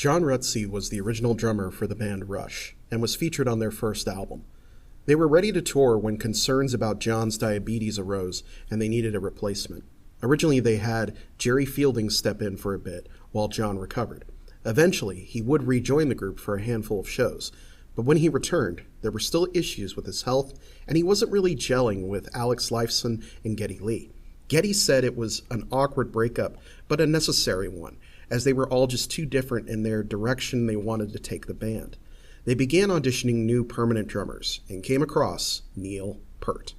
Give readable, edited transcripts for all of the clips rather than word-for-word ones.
John Rutsey was the original drummer for the band Rush and was featured on their first album. They were ready to tour when concerns about John's diabetes arose and they needed a replacement. Originally, they had Jerry Fielding step in for a bit while John recovered. Eventually, he would rejoin the group for a handful of shows, but when he returned, there were still issues with his health, and he wasn't really gelling with Alex Lifeson and Geddy Lee. Geddy said it was an awkward breakup, but a necessary one, as they were all just too different in their direction they wanted to take the band. They began auditioning new permanent drummers and came across Neil Peart.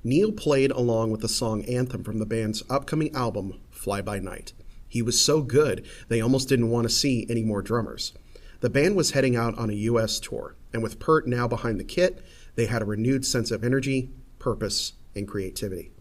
Neil played along with the song Anthem from the band's upcoming album, Fly By Night. He was so good, they almost didn't want to see any more drummers. The band was heading out on a U.S. tour, and with Peart now behind the kit, they had a renewed sense of energy, purpose, and creativity.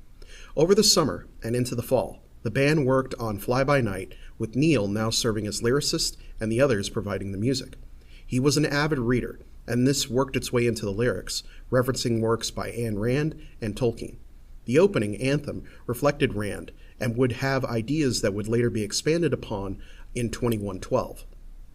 Over the summer and into the fall, the band worked on Fly By Night, with Neil now serving as lyricist and the others providing the music. He was an avid reader, and this worked its way into the lyrics, referencing works by Ayn Rand and Tolkien. The opening, Anthem, reflected Rand and would have ideas that would later be expanded upon in 2112.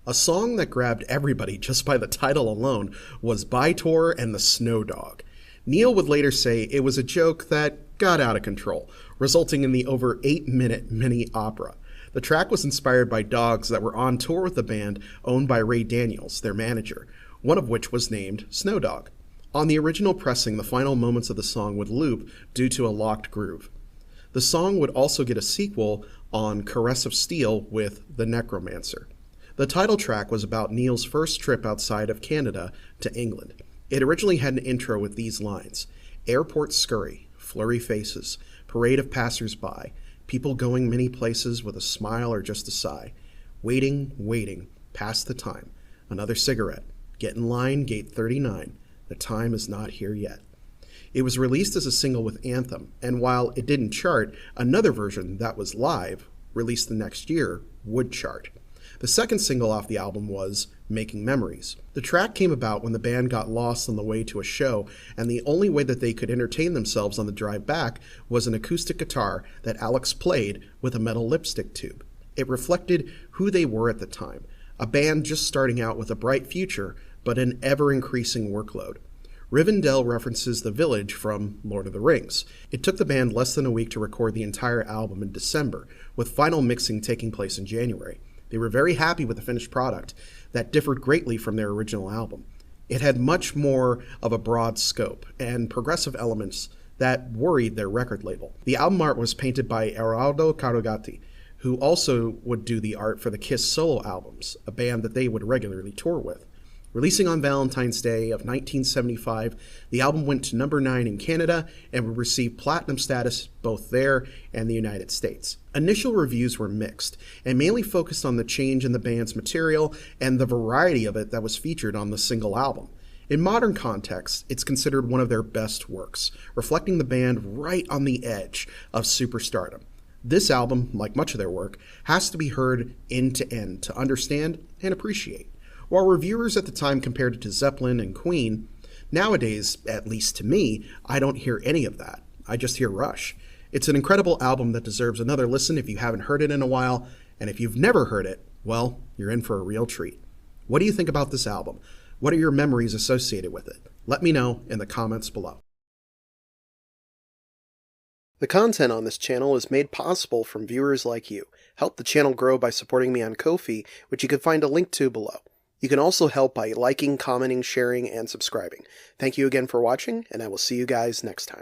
A song that grabbed everybody just by the title alone was By Tor and the Snow Dog. Neil would later say it was a joke that got out of control, resulting in the over 8-minute mini opera. The track was inspired by dogs that were on tour with the band owned by Ray Daniels, their manager, one of which was named Snow Dog. On the original pressing, the final moments of the song would loop due to a locked groove. The song would also get a sequel on Caress of Steel with The Necromancer. The title track was about Neil's first trip outside of Canada to England. It originally had an intro with these lines: airport scurry, flurry faces, parade of passers-by, people going many places with a smile or just a sigh, waiting, past the time, another cigarette, get in line, gate 39, the time is not here yet. It was released as a single with Anthem, and while it didn't chart, another version that was live, released the next year, would chart. The second single off the album was Making Memories. The track came about when the band got lost on the way to a show, and the only way that they could entertain themselves on the drive back was an acoustic guitar that Alex played with a metal lipstick tube. It reflected who they were at the time, a band just starting out with a bright future, but an ever-increasing workload. Rivendell references the village from Lord of the Rings. It took the band less than a week to record the entire album in December, with final mixing taking place in January. They were very happy with the finished product that differed greatly from their original album. It had much more of a broad scope and progressive elements that worried their record label. The album art was painted by Eraldo Carugati, who also would do the art for the Kiss solo albums, a band that they would regularly tour with. Releasing on Valentine's Day of 1975, the album went to number 9 in Canada and would receive platinum status both there and the United States. Initial reviews were mixed and mainly focused on the change in the band's material and the variety of it that was featured on the single album. In modern context, it's considered one of their best works, reflecting the band right on the edge of superstardom. This album, like much of their work, has to be heard end to end to understand and appreciate. While reviewers at the time compared it to Zeppelin and Queen, nowadays, at least to me, I don't hear any of that. I just hear Rush. It's an incredible album that deserves another listen if you haven't heard it in a while, and if you've never heard it, well, you're in for a real treat. What do you think about this album? What are your memories associated with it? Let me know in the comments below. The content on this channel is made possible from viewers like you. Help the channel grow by supporting me on Ko-fi, which you can find a link to below. You can also help by liking, commenting, sharing, and subscribing. Thank you again for watching, and I will see you guys next time.